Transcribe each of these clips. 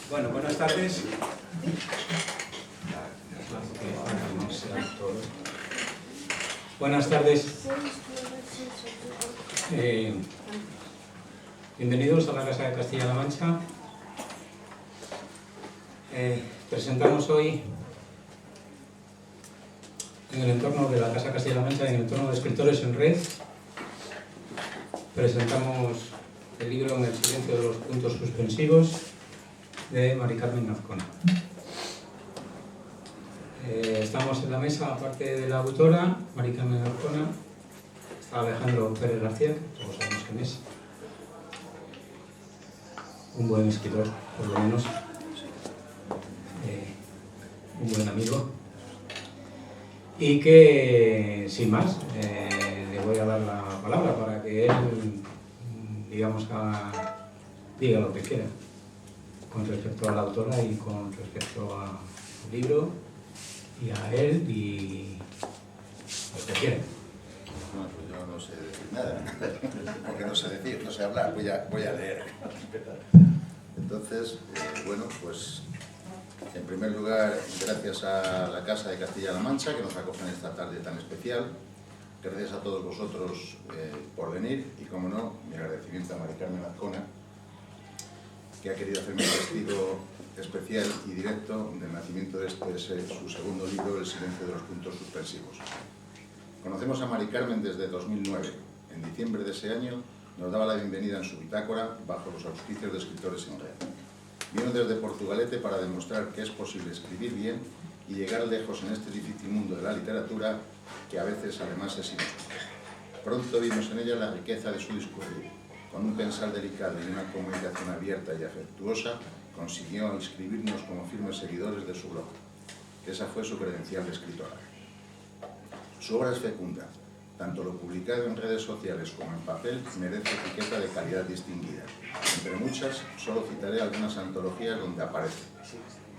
Bueno, buenas tardes. Buenas tardes. Bienvenidos a la Casa de Castilla-La Mancha. Presentamos hoy, en el entorno de la Casa de Castilla-La Mancha, en el entorno de escritores en red, presentamos el libro En el silencio de los puntos suspensivos de Mari Carmen Azcona. Estamos en la mesa, aparte de la autora, Mari Carmen Azcona, está Alejandro Pérez García, que todos sabemos quién es, un buen escritor, por lo menos, un buen amigo, y que, sin más, le voy a dar la palabra para que él, digamos, diga lo que quiera con respecto a la autora y con respecto al libro y a él y lo que quiera. Bueno, pues yo no sé decir nada, porque no sé decir, no sé hablar, voy a leer. Entonces, bueno, pues en primer lugar, gracias a la Casa de Castilla-La Mancha, que nos acoge en esta tarde tan especial. Gracias a todos vosotros por venir y, como no, mi agradecimiento a Mari Carmen Azcona, que ha querido hacerme un testigo especial y directo del nacimiento de su segundo libro, El silencio de los puntos suspensivos. Conocemos a Mari Carmen desde 2009. En diciembre de ese año nos daba la bienvenida en su bitácora bajo los auspicios de Escritores en Red. Vino desde Portugalete para demostrar que es posible escribir bien y llegar lejos en este difícil mundo de la literatura, que a veces además es injusto. Pronto vimos en ella la riqueza de su discurrir. Con un pensar delicado y una comunicación abierta y afectuosa, consiguió inscribirnos como firmes seguidores de su blog, que esa fue su credencial de escritora. Su obra es fecunda. Tanto lo publicado en redes sociales como en papel merece etiqueta de calidad distinguida. Entre muchas, solo citaré algunas antologías donde aparece: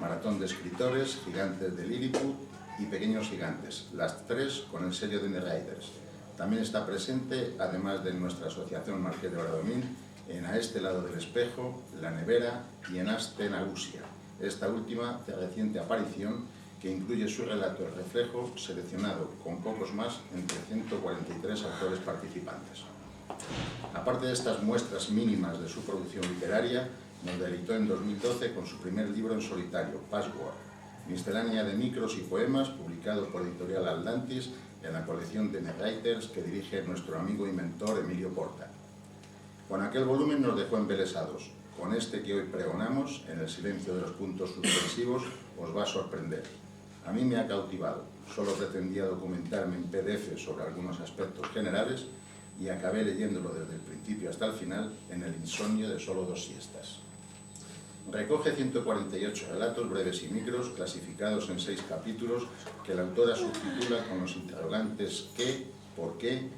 Maratón de Escritores, Gigantes de Lilliput y Pequeños Gigantes, las tres con el sello de Narrators. También está presente, además de nuestra asociación Marqués de Bradomín, en A este lado del espejo, La nevera y en Aste Nagusia. Esta última de reciente aparición, que incluye su relato El reflejo, seleccionado con pocos más entre 143 autores participantes. Aparte de estas muestras mínimas de su producción literaria, nos deleitó en 2012 con su primer libro en solitario, Password, miscelánea de micros y poemas, publicado por Editorial Atlantis en la colección de Narrators que dirige nuestro amigo y mentor Emilio Porta. Con aquel volumen nos dejó embelesados. Con este que hoy pregonamos, En el silencio de los puntos suspensivos, os va a sorprender. A mí me ha cautivado. Solo pretendía documentarme en PDF sobre algunos aspectos generales y acabé leyéndolo desde el principio hasta el final en el insomnio de solo 2 siestas. Recoge 148 relatos breves y micros clasificados en 6 capítulos que la autora subtitula con los interrogantes ¿qué?, ¿por qué?,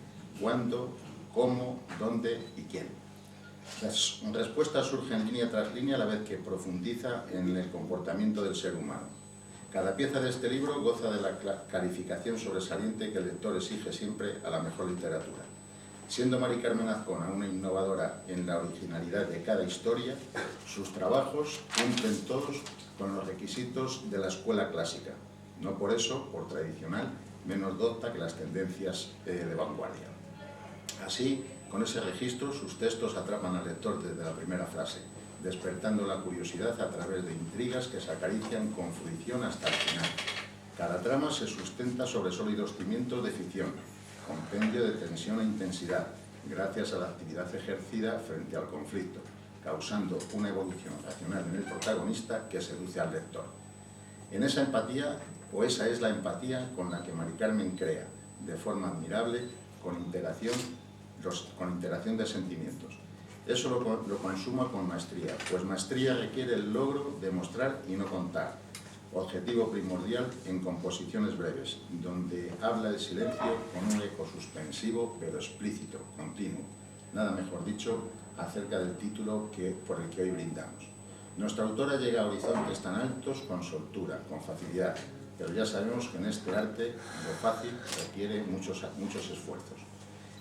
¿cuándo?, ¿cómo?, ¿dónde? y ¿quién? Las respuestas surgen línea tras línea a la vez que profundiza en el comportamiento del ser humano. Cada pieza de este libro goza de la calificación sobresaliente que el lector exige siempre a la mejor literatura. Siendo Mari Carmen Azcona una innovadora en la originalidad de cada historia, sus trabajos cumplen todos con los requisitos de la escuela clásica. No por eso, por tradicional, menos docta que las tendencias de vanguardia. Así, con ese registro, sus textos atrapan al lector desde la primera frase, despertando la curiosidad a través de intrigas que se acarician con fruición hasta el final. Cada trama se sustenta sobre sólidos cimientos de ficción, compendio de tensión e intensidad, gracias a la actividad ejercida frente al conflicto, causando una evolución racional en el protagonista que seduce al lector. En esa empatía, o esa es la empatía con la que Mari Carmen crea, de forma admirable, con interacción de sentimientos. Eso lo consuma con maestría, pues maestría requiere el logro de mostrar y no contar, objetivo primordial en composiciones breves, donde habla el silencio con un eco suspensivo pero explícito, continuo, nada mejor dicho, acerca del título por el que hoy brindamos. Nuestra autora llega a horizontes tan altos con soltura, con facilidad, pero ya sabemos que en este arte lo fácil requiere muchos esfuerzos.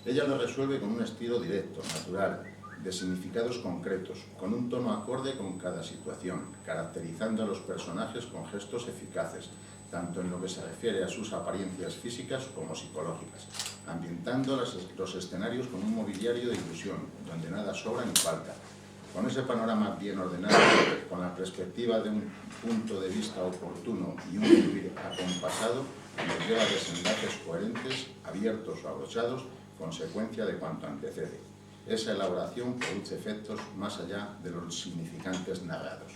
Ella lo resuelve con un estilo directo, natural, de significados concretos, con un tono acorde con cada situación, caracterizando a los personajes con gestos eficaces, tanto en lo que se refiere a sus apariencias físicas como psicológicas, ambientando los escenarios con un mobiliario de ilusión, donde nada sobra ni falta. Con ese panorama bien ordenado, con la perspectiva de un punto de vista oportuno y un fluir acompasado, nos lleva a desenlaces coherentes, abiertos o abrochados, consecuencia de cuanto antecede. Esa elaboración produce efectos más allá de los significantes narrados.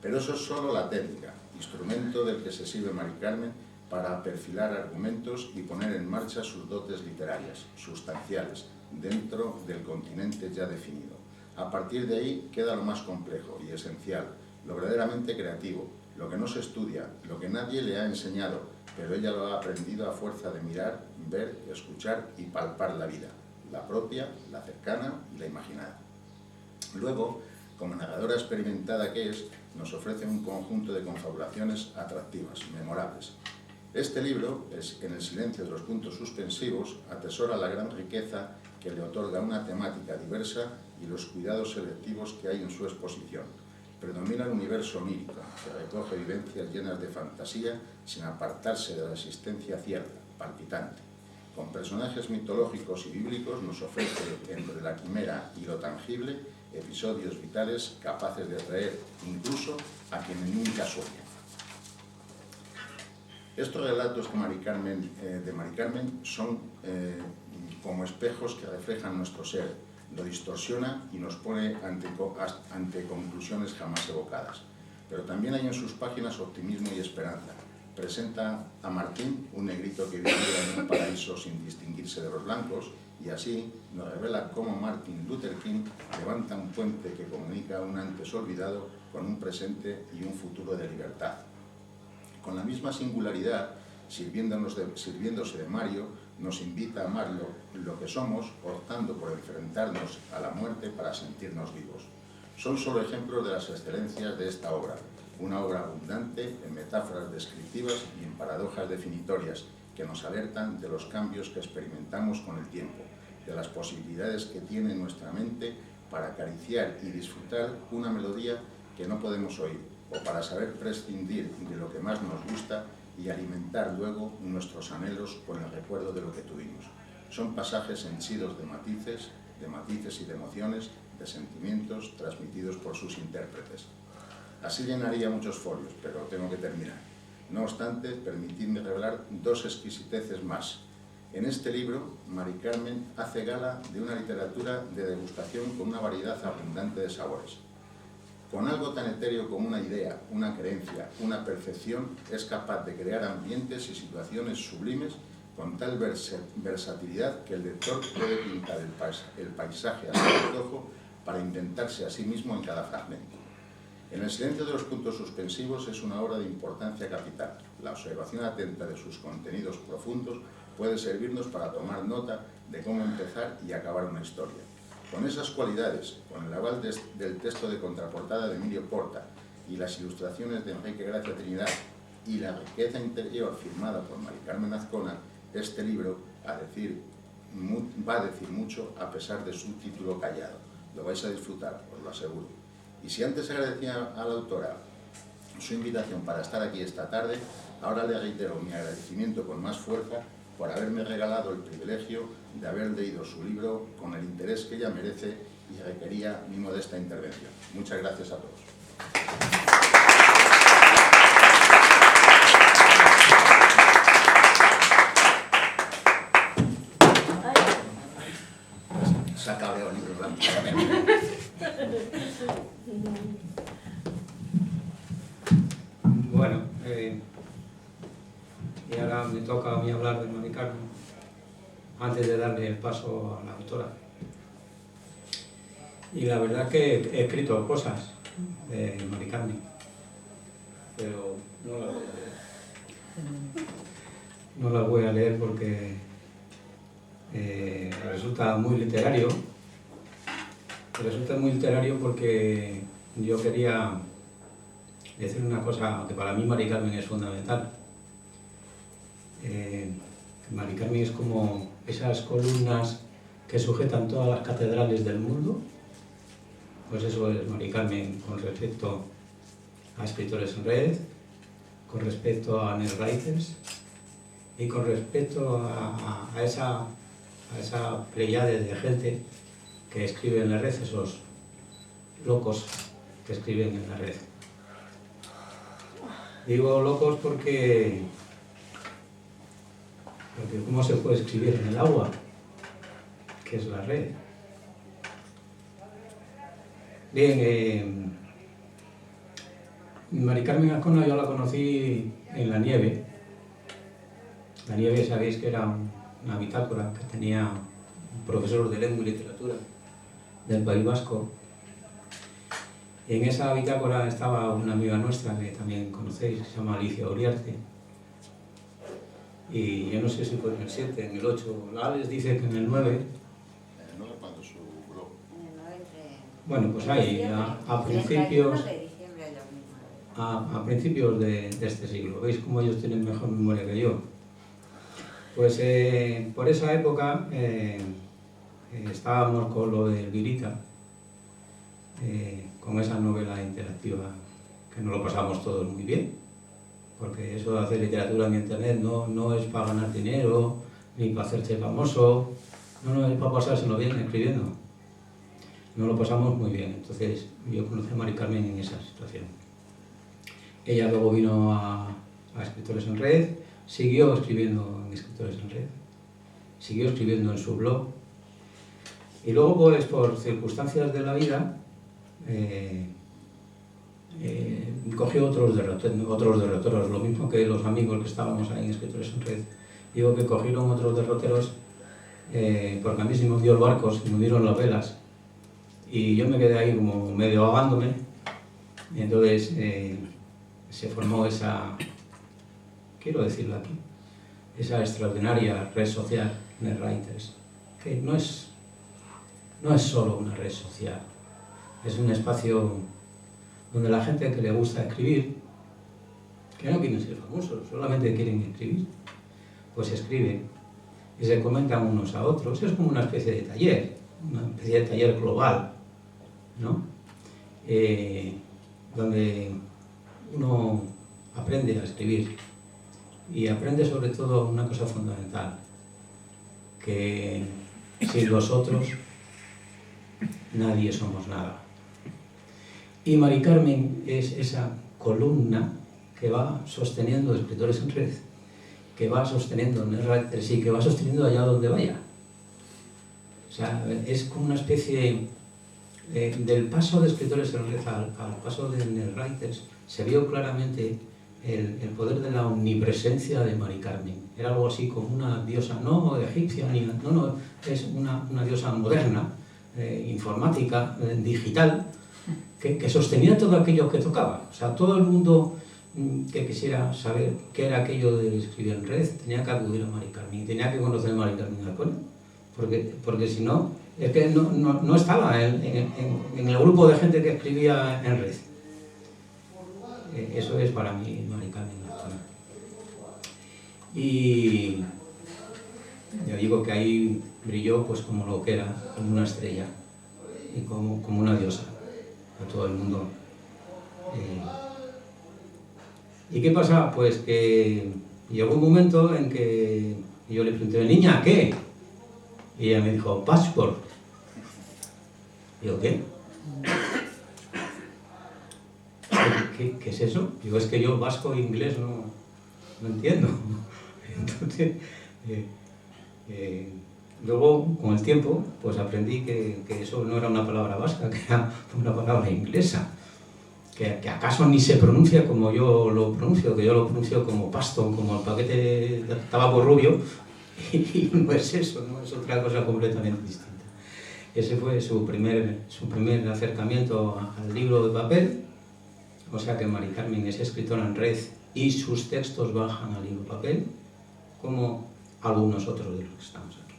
Pero eso es solo la técnica, instrumento del que se sirve Mari Carmen para perfilar argumentos y poner en marcha sus dotes literarias, sustanciales, dentro del continente ya definido. A partir de ahí queda lo más complejo y esencial, lo verdaderamente creativo, lo que no se estudia, lo que nadie le ha enseñado, pero ella lo ha aprendido a fuerza de mirar, ver, escuchar y palpar la vida, la propia, la cercana y la imaginada. Luego, como narradora experimentada que es, nos ofrece un conjunto de confabulaciones atractivas, memorables. Este libro, en el silencio de los puntos suspensivos, atesora la gran riqueza que le otorga una temática diversa y los cuidados selectivos que hay en su exposición. Predomina el universo onírico, que recoge vivencias llenas de fantasía sin apartarse de la existencia cierta, palpitante. Con personajes mitológicos y bíblicos nos ofrece, entre la quimera y lo tangible, episodios vitales capaces de atraer incluso a quienes nunca sueñan. Estos relatos de Mari Carmen son como espejos que reflejan nuestro ser, lo distorsiona y nos pone ante conclusiones jamás evocadas. Pero también hay en sus páginas optimismo y esperanza. Presenta a Martín, un negrito que vivía en un paraíso sin distinguirse de los blancos, y así nos revela cómo Martin Luther King levanta un puente que comunica un antes olvidado con un presente y un futuro de libertad. Con la misma singularidad, sirviéndose de Mario, nos invita a amar lo que somos, optando por enfrentarnos a la muerte para sentirnos vivos. Son solo ejemplos de las excelencias de esta obra, una obra abundante en metáforas descriptivas y en paradojas definitorias que nos alertan de los cambios que experimentamos con el tiempo, de las posibilidades que tiene nuestra mente para acariciar y disfrutar una melodía que no podemos oír, o para saber prescindir de lo que más nos gusta y alimentar luego nuestros anhelos con el recuerdo de lo que tuvimos. Son pasajes henchidos de matices y de emociones, de sentimientos transmitidos por sus intérpretes. Así llenaría muchos folios, pero tengo que terminar. No obstante, permitidme revelar dos exquisiteces más. En este libro, Mari Carmen hace gala de una literatura de degustación con una variedad abundante de sabores. Con algo tan etéreo como una idea, una creencia, una percepción, es capaz de crear ambientes y situaciones sublimes con tal versatilidad que el lector puede pintar el paisaje a su antojo para inventarse a sí mismo en cada fragmento. En el silencio de los puntos suspensivos es una obra de importancia capital. La observación atenta de sus contenidos profundos puede servirnos para tomar nota de cómo empezar y acabar una historia. Con esas cualidades, con el aval del texto de contraportada de Emilio Porta y las ilustraciones de Enrique Gracia Trinidad y la riqueza interior firmada por Mari Carmen Azcona, este libro va a decir mucho a pesar de su título callado. Lo vais a disfrutar, os lo aseguro. Y si antes agradecía a la autora su invitación para estar aquí esta tarde, ahora le reitero mi agradecimiento con más fuerza por haberme regalado el privilegio de haber leído su libro con el interés que ella merece y requería mi modesta intervención. Muchas gracias a todos. Se ha cabreado el libro blanco. Bueno, y ahora me toca a mí hablar de Mari Carmen, antes de darle el paso a la autora. Y la verdad es que he escrito cosas de Mari Carmen, pero no las voy a leer porque resulta muy literario. Resulta muy literario porque yo quería decir una cosa que para mí Mari Carmen es fundamental. Mari Carmen es como esas columnas que sujetan todas las catedrales del mundo, Pues eso es Mari Carmen con respecto a escritores en red, con respecto a NetWriters y con respecto a esa pleyade de gente que escribe en la red, esos locos que escriben en la red. Digo locos porque ¿cómo se puede escribir en el agua? Que es la red. Bien, Mari Carmen Azcona yo la conocí en la nieve. La nieve, sabéis que era una bitácora que tenía un profesor de lengua y literatura del País Vasco. Y en esa bitácora estaba una amiga nuestra que también conocéis, que se llama Alicia Uriarte. Y yo no sé si fue en el 7, en el 8, la Alex dice que en el 9. No le mando su blog. Bueno, pues ahí, a principios de este siglo. ¿Veis cómo ellos tienen mejor memoria que yo? Pues por esa época estábamos con lo de Virita, con esa novela interactiva que nos lo pasamos todos muy bien, porque eso de hacer literatura en internet no es para ganar dinero, ni para hacerse famoso, no es para pasárselo bien escribiendo. Nos lo pasamos muy bien. Entonces yo conocí a Mari Carmen en esa situación. Ella luego vino a Escritores en Red, siguió escribiendo en Escritores en Red, siguió escribiendo en su blog, y luego pues por circunstancias de la vida cogió otros derroteros, lo mismo que los amigos que estábamos ahí en Escritores en Red. Digo que cogieron otros derroteros porque a mí se me hundió el barco, se me hundieron las velas y yo me quedé ahí como medio ahogándome, y entonces se formó esa, quiero decirlo aquí, esa extraordinaria red social, NetWriters, que no es solo una red social, es un espacio donde la gente que le gusta escribir, que no quieren ser famosos, solamente quieren escribir, pues escriben y se comentan unos a otros. Es como una especie de taller, global, ¿no? Donde uno aprende a escribir y aprende sobre todo una cosa fundamental, que sin los otros nadie somos nada. Y Mari Carmen es esa columna que va sosteniendo Escritores en Red, que va sosteniendo NetWriters y que va sosteniendo allá donde vaya. O sea, es como una especie del paso de Escritores en Red al paso de NetWriters. Se vio claramente el poder de la omnipresencia de Mari Carmen. Era algo así como una diosa, no egipcia, es una diosa moderna, informática, digital, que sostenía todo aquello que tocaba. O sea, todo el mundo que quisiera saber qué era aquello de escribir en red tenía que acudir a Mari Carmen, tenía que conocer a Mari Carmen Azcona, porque si no, es que no estaba en el grupo de gente que escribía en red. Eso es para mí Mari Carmen Azcona. Y yo digo que ahí brilló pues como lo que era, como una estrella y como una diosa a todo el mundo. ¿Y qué pasa? Pues que llegó un momento en que yo le pregunté, niña, ¿qué? Y ella me dijo, passport. Digo, ¿qué? ¿Qué es eso? Digo, es que yo vasco e inglés no entiendo. Entonces, luego, con el tiempo, pues aprendí que eso no era una palabra vasca, que era una palabra inglesa. Que acaso ni se pronuncia como yo lo pronuncio, que yo lo pronuncio como Paston, como el paquete de tabaco rubio, y no es eso, no es otra cosa completamente distinta. Ese fue su primer acercamiento al libro de papel, o sea que Mari Carmen es escritora en red y sus textos bajan al libro de papel, como algunos otros de los que estamos aquí.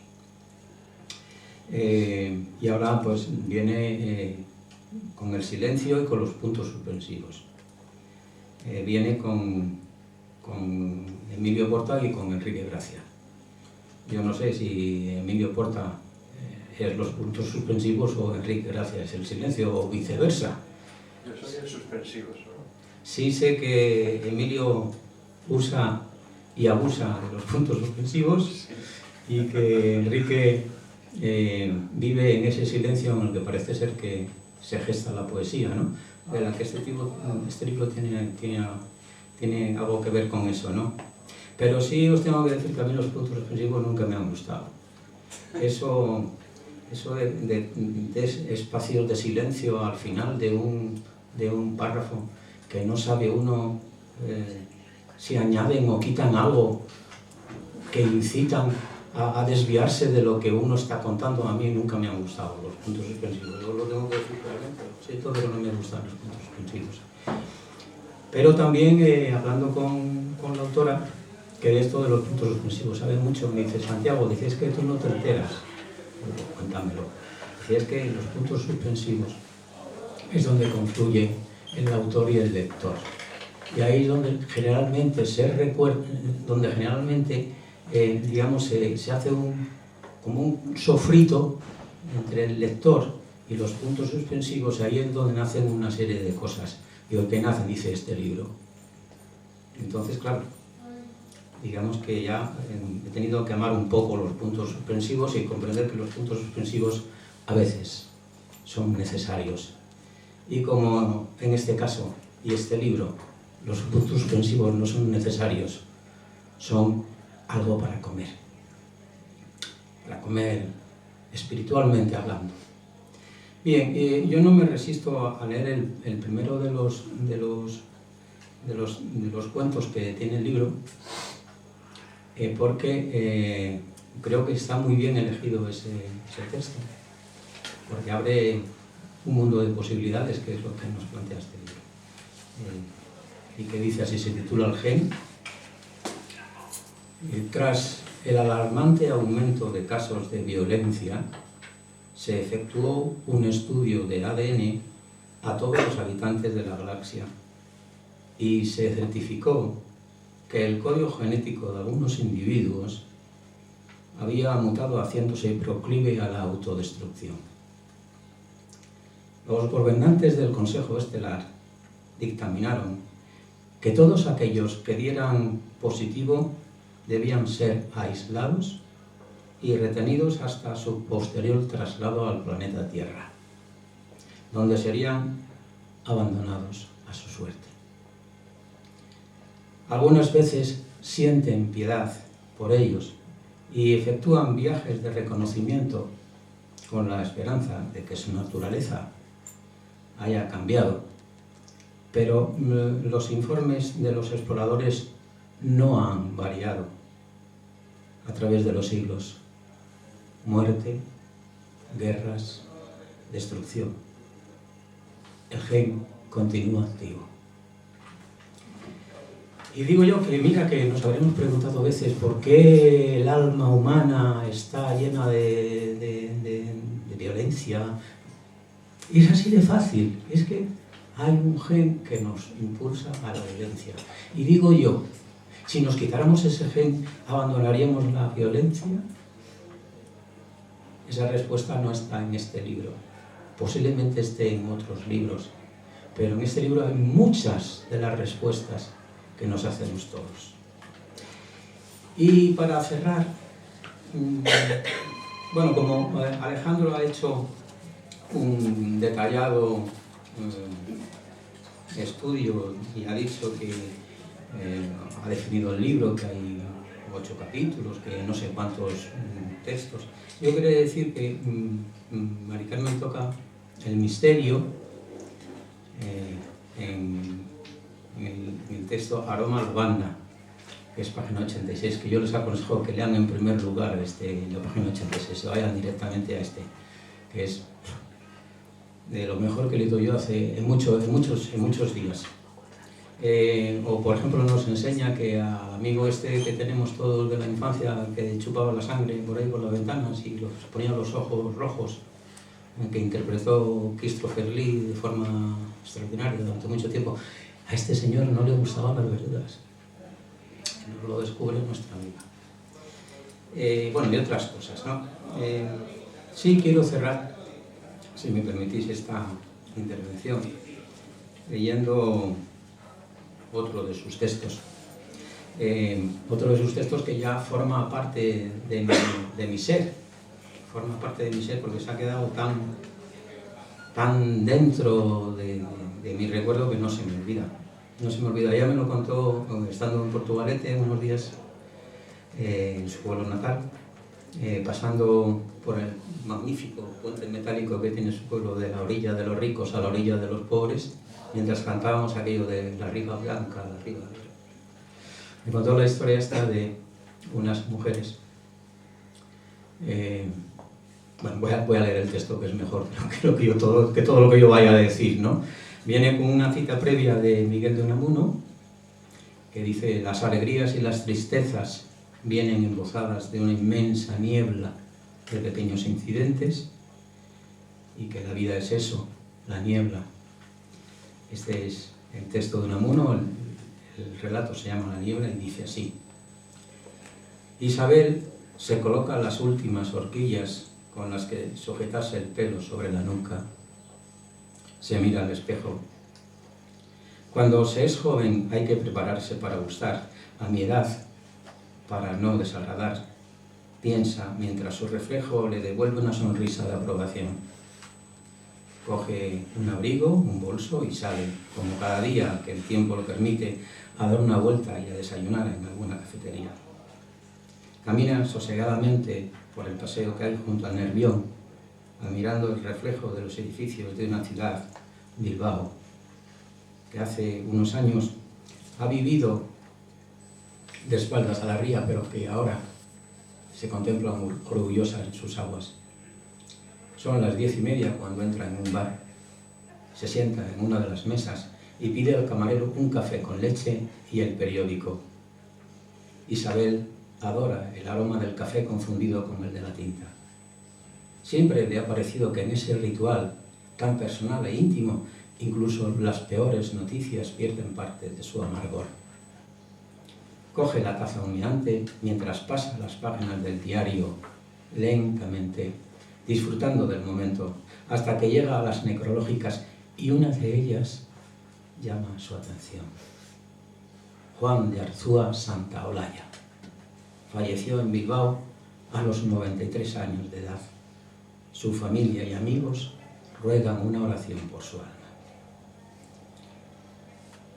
Y ahora pues viene con el silencio y con los puntos suspensivos. Viene con Emilio Porta y con Enrique Gracia. Yo no sé si Emilio Porta es los puntos suspensivos o Enrique Gracia es el silencio o viceversa. Yo soy el suspensivo solo. Sí sé que Emilio usa y abusa de los puntos suspensivos y que Enrique vive en ese silencio en el que parece ser que se gesta la poesía, ¿no? De la que este libro tiene algo que ver con eso, ¿no? Pero sí os tengo que decir que a mí los puntos suspensivos nunca me han gustado. Eso de espacios de silencio al final de un párrafo que no sabe uno si añaden o quitan algo que incitan a desviarse de lo que uno está contando, a mí nunca me han gustado los puntos suspensivos. Yo lo tengo que decir claramente, lo siento, pero no me gustan los puntos suspensivos. Pero también, hablando con la autora, que de esto de los puntos suspensivos sabe mucho, me dice: Santiago, dices que tú no te enteras. Digo, cuéntamelo. Dice, es que en los puntos suspensivos es donde confluye el autor y el lector. Y ahí es donde generalmente digamos, se hace como un sofrito entre el lector y los puntos suspensivos. Ahí es donde nacen una serie de cosas. Y el que nace, dice este libro. Entonces, claro, digamos que ya he tenido que amar un poco los puntos suspensivos y comprender que los puntos suspensivos a veces son necesarios. Y como en este caso y este libro, los puntos suspensivos no son necesarios, son algo para comer espiritualmente hablando. Bien, yo no me resisto a leer el primero de los cuentos que tiene el libro, porque creo que está muy bien elegido ese texto, porque abre un mundo de posibilidades, que es lo que nos plantea este libro. Y que dice así, se titula El gen. Tras el alarmante aumento de casos de violencia, se efectuó un estudio de ADN a todos los habitantes de la galaxia y se certificó que el código genético de algunos individuos había mutado haciéndose proclive a la autodestrucción. Los gobernantes del Consejo Estelar dictaminaron que todos aquellos que dieran positivo debían ser aislados y retenidos hasta su posterior traslado al planeta Tierra, donde serían abandonados a su suerte. Algunas veces sienten piedad por ellos y efectúan viajes de reconocimiento con la esperanza de que su naturaleza haya cambiado, pero los informes de los exploradores no han variado a través de los siglos. Muerte, guerras, destrucción. El gen continúa activo. Y digo yo que mira que nos habremos preguntado a veces por qué el alma humana está llena de violencia. Y es así de fácil, es que hay un gen que nos impulsa a la violencia. Y digo yo, si nos quitáramos ese gen, ¿abandonaríamos la violencia? Esa respuesta no está en este libro. Posiblemente esté en otros libros, pero en este libro hay muchas de las respuestas que nos hacemos todos. Y para cerrar, bueno, como Alejandro ha hecho un detallado estudio y ha dicho que ha definido el libro, que hay 8 capítulos, que no sé cuántos textos. Yo quería decir que Mari Carmen toca el misterio en el texto Aroma Lavanda, que es página 86, que yo les aconsejo que lean en primer lugar la página 86, se vayan directamente a que es de lo mejor que he leído yo en muchos días. O por ejemplo nos enseña que al amigo que tenemos todos de la infancia, que chupaba la sangre por ahí por las ventanas y los ponía los ojos rojos, que interpretó Christopher Lee de forma extraordinaria durante mucho tiempo, a este señor no le gustaban las verduras. Nos lo descubre nuestra amiga. Bueno, y otras cosas, ¿no? Sí, quiero cerrar, si me permitís, esta intervención leyendo otro de sus textos. Otro de sus textos que ya forma parte de mi ser, porque se ha quedado tan dentro de mi recuerdo que no se me olvida. No se me olvida. Ella me lo contó estando en Portugalete unos días, en su pueblo natal, pasando por el magnífico puente metálico que tiene su pueblo, de la orilla de los ricos a la orilla de los pobres, mientras cantábamos aquello de la riba blanca, la riba blanca. Me contó la historia esta de unas mujeres. Bueno, voy a leer el texto, que es mejor que todo lo que yo vaya a decir, ¿no? Viene con una cita previa de Miguel de Unamuno, que dice: las alegrías y las tristezas vienen embozadas de una inmensa niebla de pequeños incidentes, y que la vida es eso, la niebla. Este es el texto de Unamuno, el relato se llama La niebla y dice así: Isabel se coloca las últimas horquillas con las que sujetarse el pelo sobre la nuca. Se mira al espejo. Cuando se es joven hay que prepararse para gustar. A mi edad, para no desagradar, piensa mientras su reflejo le devuelve una sonrisa de aprobación. Coge un abrigo, un bolso y sale, como cada día que el tiempo lo permite, a dar una vuelta y a desayunar en alguna cafetería. Camina sosegadamente por el paseo que hay junto al Nervión, admirando el reflejo de los edificios de una ciudad, Bilbao, que hace unos años ha vivido de espaldas a la ría, pero que ahora se contempla orgullosa en sus aguas. Son las 10:30 cuando entra en un bar. Se sienta en una de las mesas y pide al camarero un café con leche y el periódico. Isabel adora el aroma del café confundido con el de la tinta. Siempre le ha parecido que en ese ritual tan personal e íntimo, incluso las peores noticias pierden parte de su amargor. Coge la taza humeante mientras pasa las páginas del diario lentamente, disfrutando del momento, hasta que llega a las necrológicas y una de ellas llama su atención. Juan de Arzúa Santaolalla falleció en Bilbao a los 93 años de edad. Su familia y amigos ruegan una oración por su alma.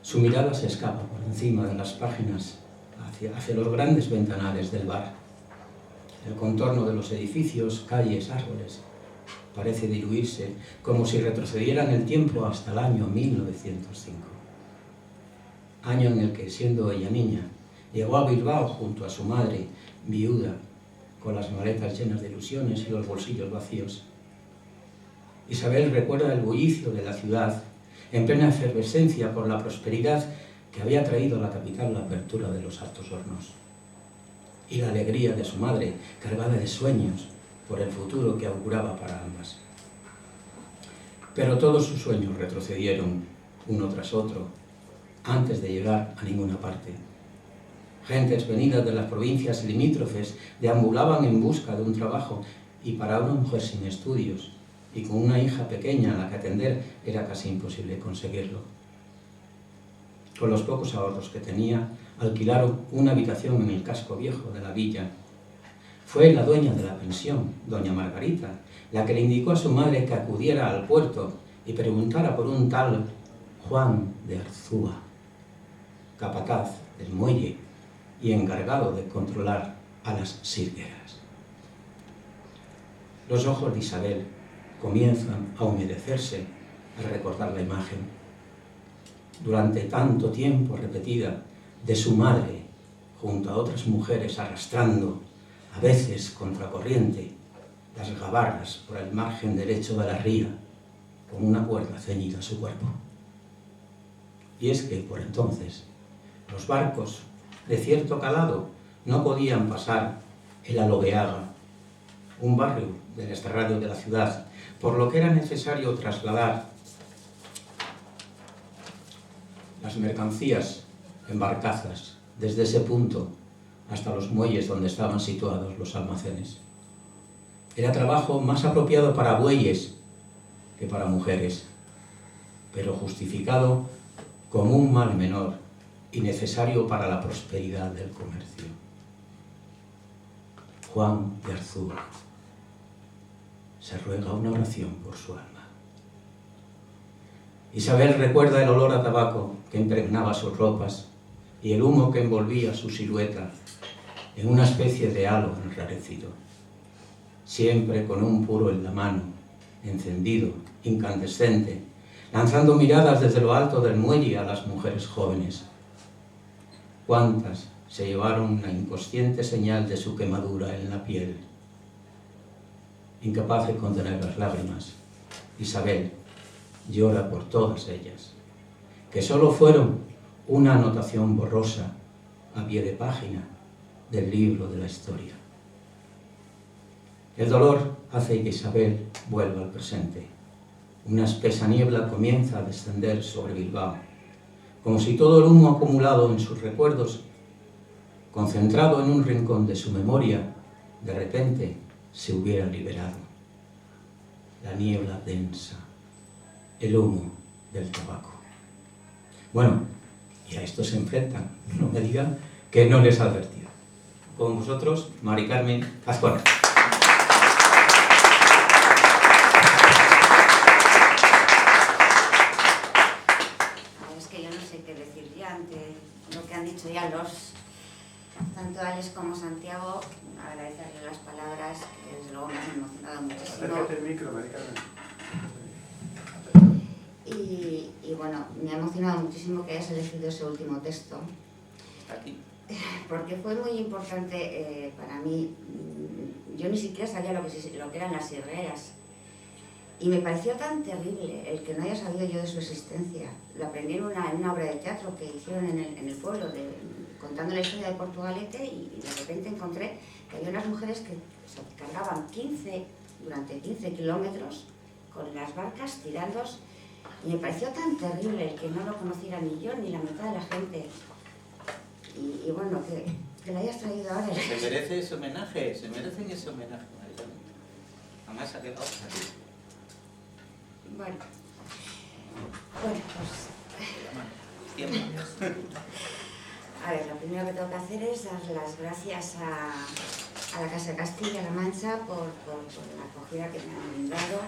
Su mirada se escapa por encima de las páginas hacia los grandes ventanales del bar. El contorno de los edificios, calles, árboles, parece diluirse, como si retrocedieran el tiempo hasta el año 1905. Año en el que, siendo ella niña, llegó a Bilbao junto a su madre, viuda, con las maletas llenas de ilusiones y los bolsillos vacíos. Isabel recuerda el bullicio de la ciudad, en plena efervescencia por la prosperidad que había traído a la capital la apertura de los Altos Hornos, y la alegría de su madre, cargada de sueños por el futuro que auguraba para ambas. Pero todos sus sueños retrocedieron, uno tras otro, antes de llegar a ninguna parte. Gentes venidas de las provincias limítrofes deambulaban en busca de un trabajo, y para una mujer sin estudios y con una hija pequeña a la que atender era casi imposible conseguirlo. Con los pocos ahorros que tenía, alquilaron una habitación en el casco viejo de la villa. Fue la dueña de la pensión, doña Margarita, la que le indicó a su madre que acudiera al puerto y preguntara por un tal Juan de Arzúa, capataz del muelle y encargado de controlar a las sirgueras. Los ojos de Isabel comienzan a humedecerse al recordar la imagen, durante tanto tiempo repetida, de su madre junto a otras mujeres arrastrando, a veces contracorriente, las gabarras por el margen derecho de la ría, con una cuerda ceñida a su cuerpo. Y es que, por entonces, los barcos de cierto calado no podían pasar el Alobeaga, un barrio del extrarradio de la ciudad, por lo que era necesario trasladar las mercancías en barcazas desde ese punto hasta los muelles donde estaban situados los almacenes. Era trabajo más apropiado para bueyes que para mujeres, pero justificado como un mal menor y necesario para la prosperidad del comercio. Juan de Arzúa. Se ruega una oración por su alma. Isabel recuerda el olor a tabaco que impregnaba sus ropas y el humo que envolvía su silueta en una especie de halo enrarecido, siempre con un puro en la mano, encendido, incandescente, lanzando miradas desde lo alto del muelle a las mujeres jóvenes. ¿Cuántas se llevaron la inconsciente señal de su quemadura en la piel? Incapaz de contener las lágrimas, Isabel llora por todas ellas, que solo fueron una anotación borrosa a pie de página del libro de la historia. El dolor hace que Isabel vuelva al presente. Una espesa niebla comienza a descender sobre Bilbao, como si todo el humo acumulado en sus recuerdos, concentrado en un rincón de su memoria, de repente se hubiera liberado. La niebla densa, el humo del tabaco. Bueno, y a esto se enfrentan, no me digan que no les advertía. Con vosotros, Mari Carmen Azcona. Es que yo no sé qué decir ya ante lo que han dicho ya tanto Alex como Santiago. Agradecerle las palabras, que desde luego me han emocionado muchísimo. Acércate el micro, Mari Carmen. Y bueno, me ha emocionado muchísimo que hayas elegido ese último texto. Está aquí. Porque fue muy importante para mí. Yo ni siquiera sabía lo que eran las sierreras. Y me pareció tan terrible el que no haya sabido yo de su existencia. Lo aprendí en una obra de teatro que hicieron en el pueblo, contando la historia de Portugalete, y de repente encontré que había unas mujeres que se cargaban durante 15 kilómetros con las barcas tirando. Y me pareció tan terrible el que no lo conociera ni yo ni la mitad de la gente. Y bueno, que lo hayas traído ahora. Se merece ese homenaje, se merecen ese homenaje. Además ha quedado aquí. Bueno, pues... A ver, lo primero que tengo que hacer es dar las gracias a la Casa de Castilla-La Mancha por la acogida que me han dado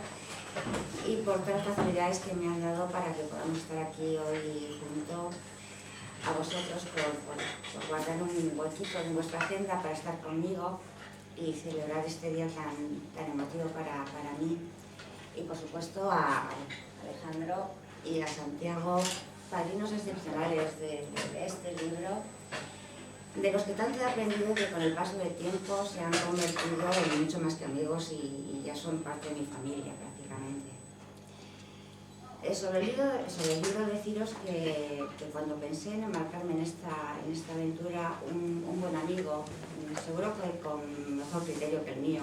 y por todas las facilidades que me han dado para que podamos estar aquí hoy junto a vosotros, por guardar un huequito en vuestra agenda para estar conmigo y celebrar este día tan emotivo para mí. Y por supuesto a Alejandro y a Santiago, padrinos excepcionales de este libro, de los que tanto he aprendido que con el paso del tiempo se han convertido en mucho más que amigos y ya son parte de mi familia prácticamente. Sobre el libro deciros que cuando pensé en embarcarme en esta aventura, un buen amigo, seguro que con mejor criterio que el mío,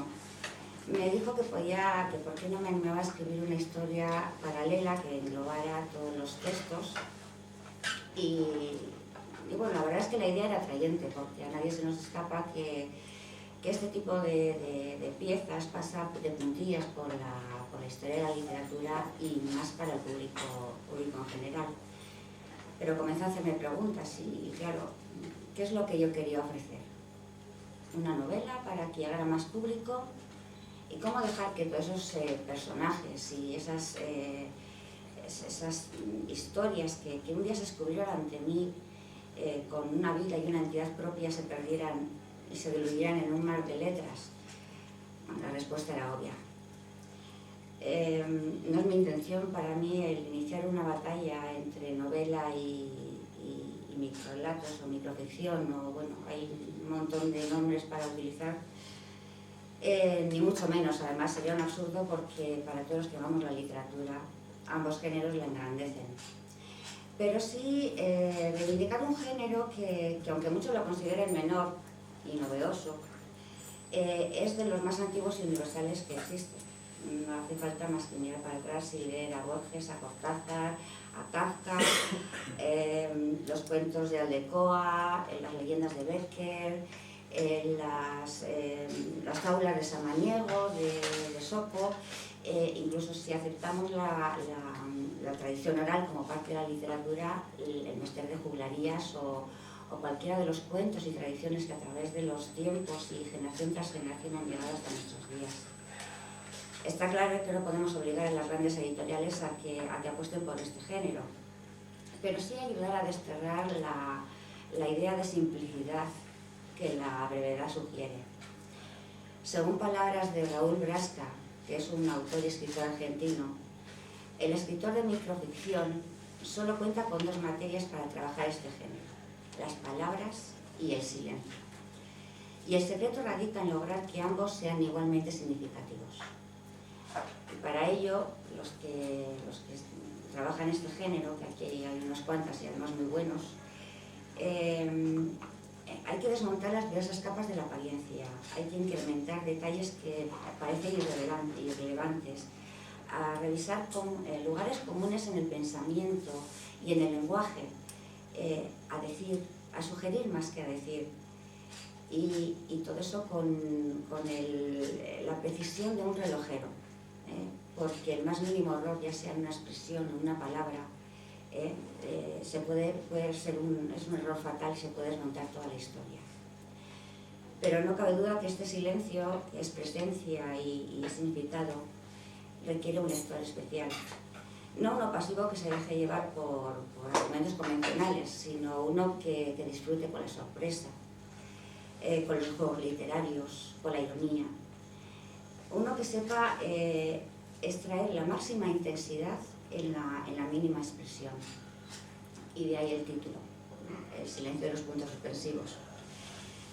me dijo que por qué no me animaba a escribir una historia paralela que englobara todos los textos. Y bueno, la verdad es que la idea era atrayente, porque a nadie se nos escapa que este tipo de piezas pasa de puntillas por la historia de la literatura y más para el público en general. Pero comencé a hacerme preguntas y claro, ¿qué es lo que yo quería ofrecer? Una novela para que llegara más público. ¿Y cómo dejar que todos esos personajes y esas historias que un día se descubrieron ante mí con una vida y una entidad propia se perdieran y se diluyeran en un mar de letras? La respuesta era obvia. No es mi intención para mí el iniciar una batalla entre novela y microrelatos o microficción, o bueno, hay un montón de nombres para utilizar. Ni mucho menos, además sería un absurdo porque para todos los que amamos la literatura, ambos géneros la engrandecen. Pero sí reivindicar un género que aunque muchos lo consideren menor y novedoso, es de los más antiguos y universales que existen. No hace falta más que mirar para atrás y leer a Borges, a Cortázar, a Kafka, los cuentos de Aldecoa, las leyendas de Becker, las fábulas de Samaniego, de Sopo, incluso si aceptamos la tradición oral como parte de la literatura, el Mester de Juglarías o cualquiera de los cuentos y tradiciones que a través de los tiempos y generación tras generación han llegado hasta nuestros días. Está claro que no podemos obligar a las grandes editoriales a que apuesten por este género, pero sí ayudar a desterrar la idea de simplicidad que la brevedad sugiere. Según palabras de Raúl Brasca, que es un autor y escritor argentino, el escritor de microficción solo cuenta con dos materias para trabajar este género: las palabras y el silencio. Y el secreto radica en lograr que ambos sean igualmente significativos. Y para ello, los que trabajan este género, que aquí hay unas cuantas y además muy buenos, hay que desmontar las diversas capas de la apariencia, hay que incrementar detalles que parecen irrelevantes, a revisar lugares comunes en el pensamiento y en el lenguaje, a sugerir más que a decir, y todo eso con la precisión de un relojero, porque el más mínimo error, ya sea en una expresión o en una palabra, es un error fatal y se puede desmontar toda la historia. Pero no cabe duda que este silencio, que es presencia y significado, requiere un lector especial. No uno pasivo que se deje llevar por argumentos convencionales, sino uno que disfrute con la sorpresa, con los juegos literarios, con la ironía. Uno que sepa extraer la máxima intensidad en la mínima expresión. Y de ahí el título, El silencio de los puntos suspensivos,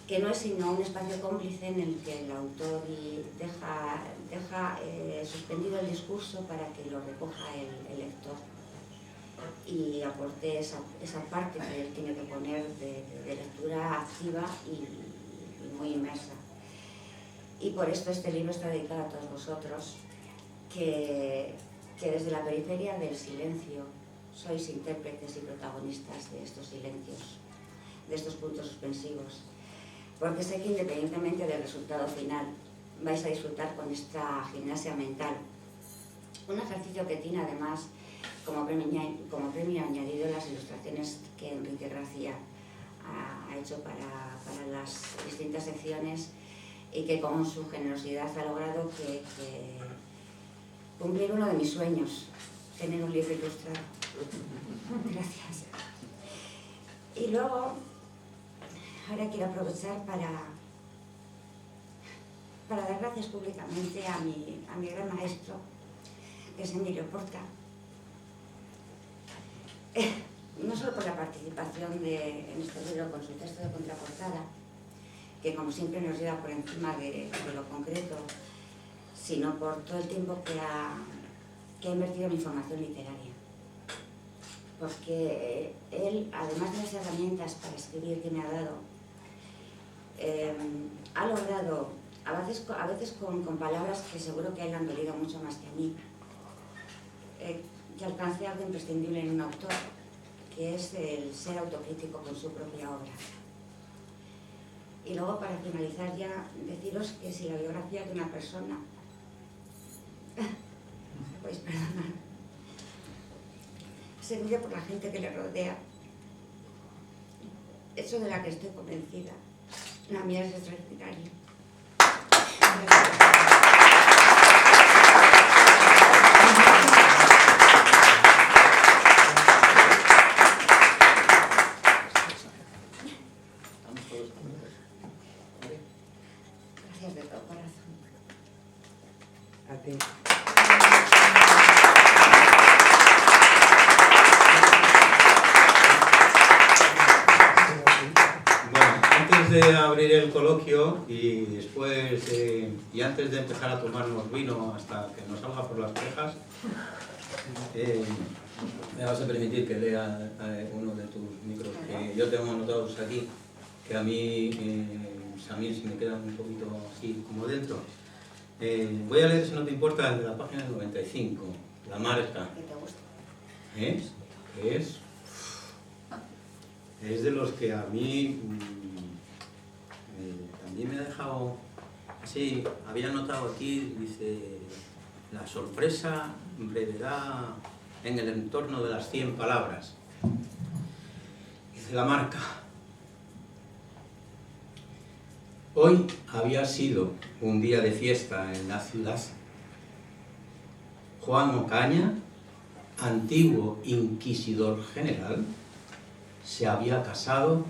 que no es sino un espacio cómplice en el que el autor deja suspendido el discurso para que lo recoja el lector y aporte esa parte que él tiene que poner de lectura activa y muy inmersa. Y por esto este libro está dedicado a todos vosotros, que desde la periferia del silencio sois intérpretes y protagonistas de estos silencios, de estos puntos suspensivos, porque sé que independientemente del resultado final vais a disfrutar con esta gimnasia mental, un ejercicio que tiene además como premio añadido las ilustraciones que Enrique Gracia ha hecho para las distintas secciones, y que con su generosidad ha logrado que cumplir uno de mis sueños, tener un libro ilustrado. Gracias. Y luego, ahora quiero aprovechar para dar gracias públicamente a mi gran maestro, que es Emilio Porta, no solo por la participación en este libro con su texto de contraportada, que como siempre nos lleva por encima de lo concreto, sino por todo el tiempo que ha invertido en mi formación literaria. Porque él, además de las herramientas para escribir que me ha dado, ha logrado, a veces con palabras que seguro que a él le han dolido mucho más que a mí, que alcance algo imprescindible en un autor, que es el ser autocrítico con su propia obra. Y luego, para finalizar ya, deciros que si la biografía de una persona, pues perdonad, se mide por la gente que le rodea, eso de la que estoy convencida, la mía es extraordinaria. Gracias de todo corazón. A ti. Antes de abrir el coloquio y después y antes de empezar a tomarnos vino hasta que nos salga por las orejas, me vas a permitir que lea uno de tus micros que yo tengo anotados aquí, que a mí se me quedan un poquito así como dentro. Voy a leer, si no te importa, el de la página 95, La Marca. ¿Qué te gusta? Que es de los que a mí dejado así, había notado aquí, dice, la sorpresa, brevedad en el entorno de las 100 palabras. Dice la marca. Hoy había sido un día de fiesta en la ciudad. Juan Ocaña, antiguo inquisidor general, se había casado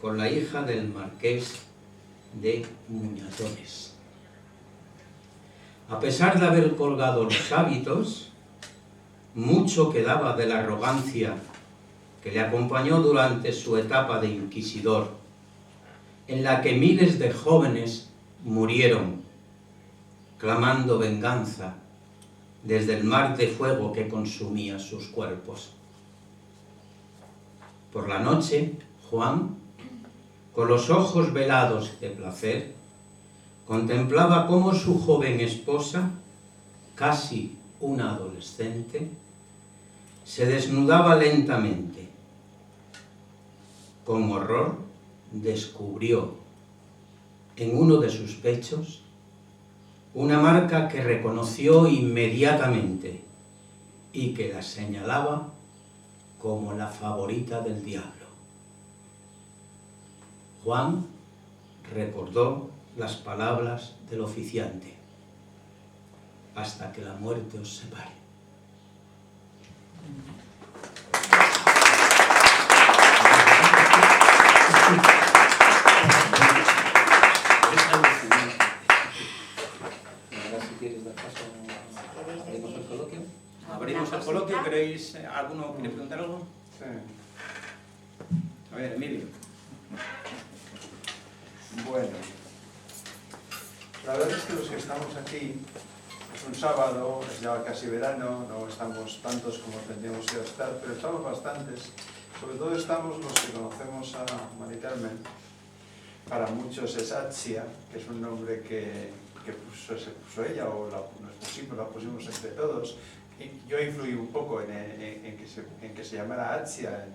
con la hija del marqués de Muñatones. A pesar de haber colgado los hábitos, mucho quedaba de la arrogancia que le acompañó durante su etapa de inquisidor, en la que miles de jóvenes murieron clamando venganza desde el mar de fuego que consumía sus cuerpos. Por la noche, Juan, con los ojos velados de placer, contemplaba cómo su joven esposa, casi una adolescente, se desnudaba lentamente. Con horror descubrió en uno de sus pechos una marca que reconoció inmediatamente y que la señalaba como la favorita del diablo. Juan recordó las palabras del oficiante: hasta que la muerte os separe. Ahora, si quieres dar paso, abrimos el coloquio. ¿Abrimos el coloquio? ¿Queréis, alguno quiere preguntar algo? Sí. A ver, Emilio. Bueno, la verdad es que los que estamos aquí, es un sábado, es ya casi verano, no estamos tantos como tendríamos que estar, pero estamos bastantes. Sobre todo estamos los que conocemos a Mari Carmen. Para muchos es Atsia, que es un nombre que se puso ella, o la pusimos entre todos. Y yo influí un poco en que se llamara Atsia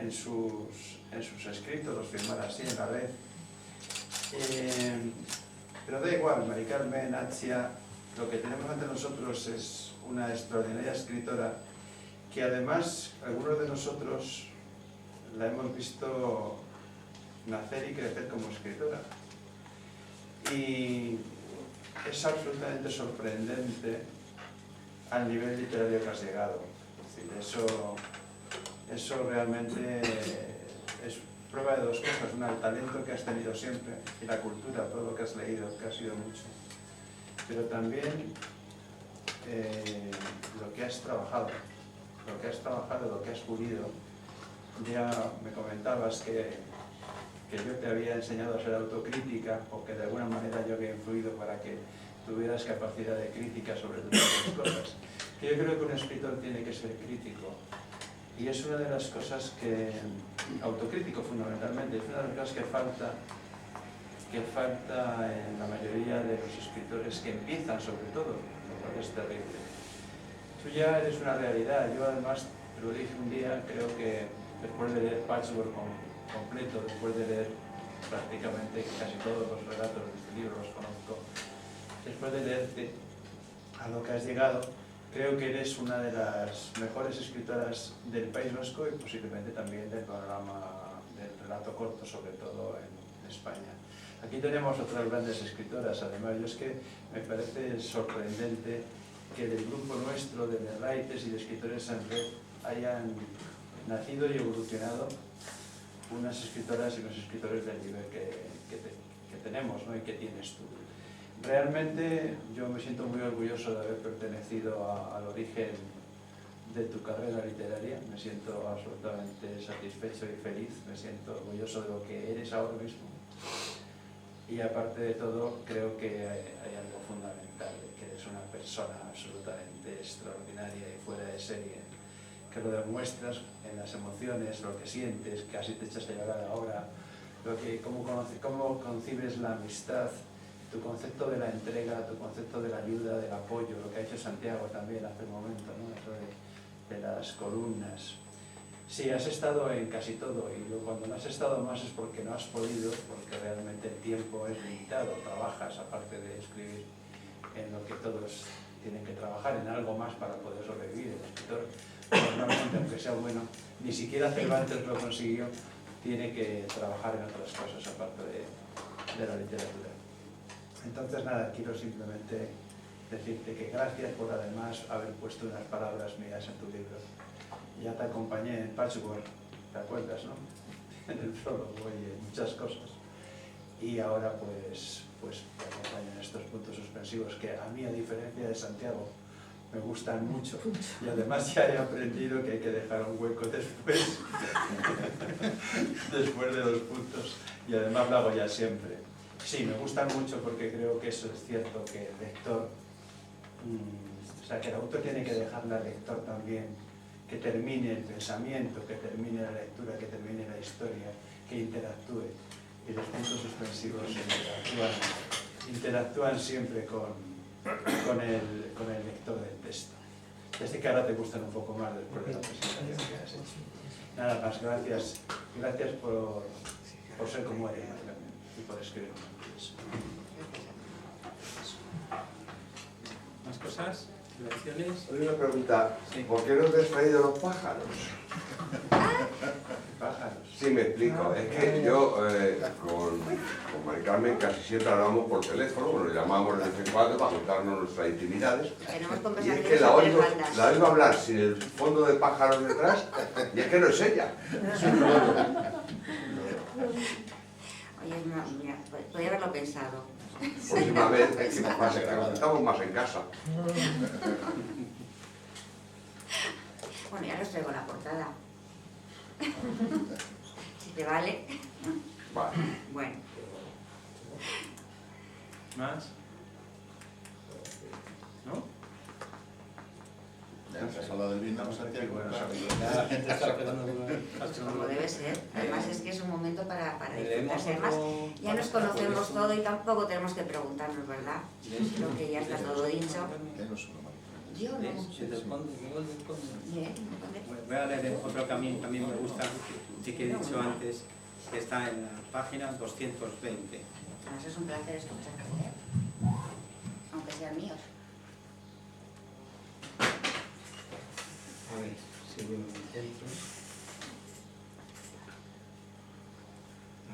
en sus escritos, los firmara así en la red. Pero da igual, Mari Carmen, Atsia, lo que tenemos ante nosotros es una extraordinaria escritora que además algunos de nosotros la hemos visto nacer y crecer como escritora. Y es absolutamente sorprendente al nivel literario que has llegado. Es decir, eso realmente es prueba de dos cosas: una, el talento que has tenido siempre, y la cultura, todo lo que has leído, que ha sido mucho, pero también lo que has trabajado, lo que has pulido. Ya me comentabas que yo te había enseñado a ser autocrítica, o que de alguna manera yo había influido para que tuvieras capacidad de crítica sobre todas las cosas. Que yo creo que un escritor tiene que ser crítico. Y es una de las cosas que, autocrítico fundamentalmente, es una de las cosas que falta en la mayoría de los escritores que empiezan, sobre todo, lo cual es terrible. Tú ya eres una realidad. Yo además, te lo dije un día, creo que después de leer Patchwork completo, después de leer prácticamente casi todos los relatos de este libro, los conozco, después de leerte a lo que has llegado, creo que eres una de las mejores escritoras del País Vasco y posiblemente también del panorama del relato corto, sobre todo en España. Aquí tenemos otras grandes escritoras. Además, yo es que me parece sorprendente que del grupo nuestro de writers y de escritores en red hayan nacido y evolucionado unas escritoras y unos escritores del nivel que tenemos, ¿no? Y que tienes tú. Realmente yo me siento muy orgulloso de haber pertenecido al origen de tu carrera literaria. Me siento absolutamente satisfecho y feliz, me siento orgulloso de lo que eres ahora mismo. Y aparte de todo, creo que hay algo fundamental, que eres una persona absolutamente extraordinaria y fuera de serie, que lo demuestras en las emociones, lo que sientes, casi te echas a llorar ahora, cómo concibes la amistad, tu concepto de la entrega, tu concepto de la ayuda, del apoyo, lo que ha hecho Santiago también hace un momento, ¿no? Eso de las columnas. Sí, has estado en casi todo y cuando no has estado más es porque no has podido, porque realmente el tiempo es limitado, trabajas aparte de escribir en lo que todos tienen que trabajar, en algo más para poder sobrevivir. El escritor, normalmente, aunque sea bueno, ni siquiera Cervantes lo consiguió, tiene que trabajar en otras cosas aparte de la literatura. Entonces nada, quiero simplemente decirte que gracias por además haber puesto unas palabras mías en tu libro. Ya te acompañé en Patchwork, ¿te acuerdas, no? En el prólogo y en muchas cosas. Y ahora pues te acompaño en estos puntos suspensivos que a mí, a diferencia de Santiago, me gustan mucho. Y además ya he aprendido que hay que dejar un hueco después, después de los puntos. Y además lo hago ya siempre. Sí, me gustan mucho porque creo que eso es cierto, que el lector, o sea, que el autor tiene que dejarle al lector también que termine el pensamiento, que termine la lectura, que termine la historia, que interactúe. Y los puntos suspensivos interactúan siempre con el lector del texto. Desde que ahora te gustan un poco más después de la presentación que has hecho. Nada más, gracias. Gracias por ser como eres y por escribir. ¿Más cosas? ¿Lecciones? Hay una pregunta, Sí. ¿por qué no te has traído los pájaros? Pájaros. Sí, me explico. Es que yo con Mari Carmen casi siempre hablamos por teléfono, nos llamamos de vez en cuando para contarnos nuestras intimidades. Tenemos Y es conversaciones que la entre oigo faldas. hablar sin el fondo de pájaros detrás y es que no es ella. Oye, no, mira, podría haberlo pensado. Próxima vez es que estamos más en casa. Bueno, ya les traigo la portada. Si te vale. Vale. Bueno. ¿Más? ¿No? Ya has hablado del vino, Santiago. Bueno, La gente está esperando. Como debe ser. Además es que es un momento para Leemos disfrutarse. Además, otro- ya nos conocemos todo y tampoco tenemos que preguntarnos, ¿verdad? Creo que ya está todo dicho. Denos uno, Mari. Yo no. Del Conde, Miguel del Conde. Bien, Voy a leer otro que a mí también me gusta, sí que he dicho antes, que está en la página 220. Además es un placer escucharte, ¿eh? Aunque sean míos. A ver, si yo me centro.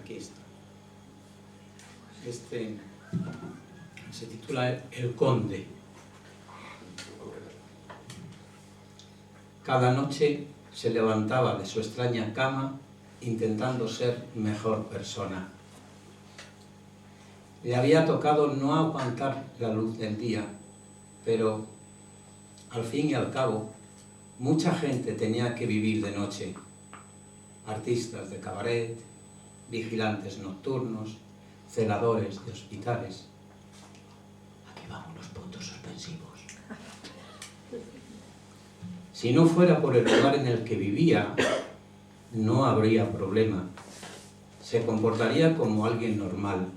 Aquí está. Este se titula El Conde. Cada noche se levantaba de su extraña cama intentando ser mejor persona. Le había tocado no aguantar la luz del día, pero al fin y al cabo mucha gente tenía que vivir de noche. Artistas de cabaret, vigilantes nocturnos, celadores de hospitales. Aquí vamos los puntos suspensivos. Si no fuera por el lugar en el que vivía, no habría problema. Se comportaría como alguien normal.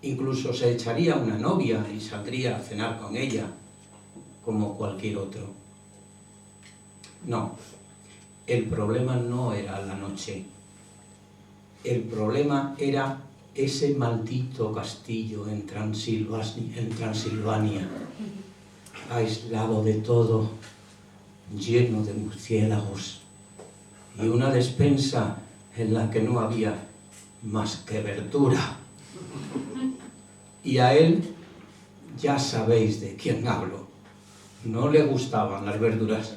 Incluso se echaría una novia y saldría a cenar con ella, como cualquier otro. No, el problema no era la noche. El problema era ese maldito castillo en Transilvania, aislado de todo, lleno de murciélagos y una despensa en la que no había más que verdura. Y a él ya sabéis de quién hablo. No le gustaban las verduras.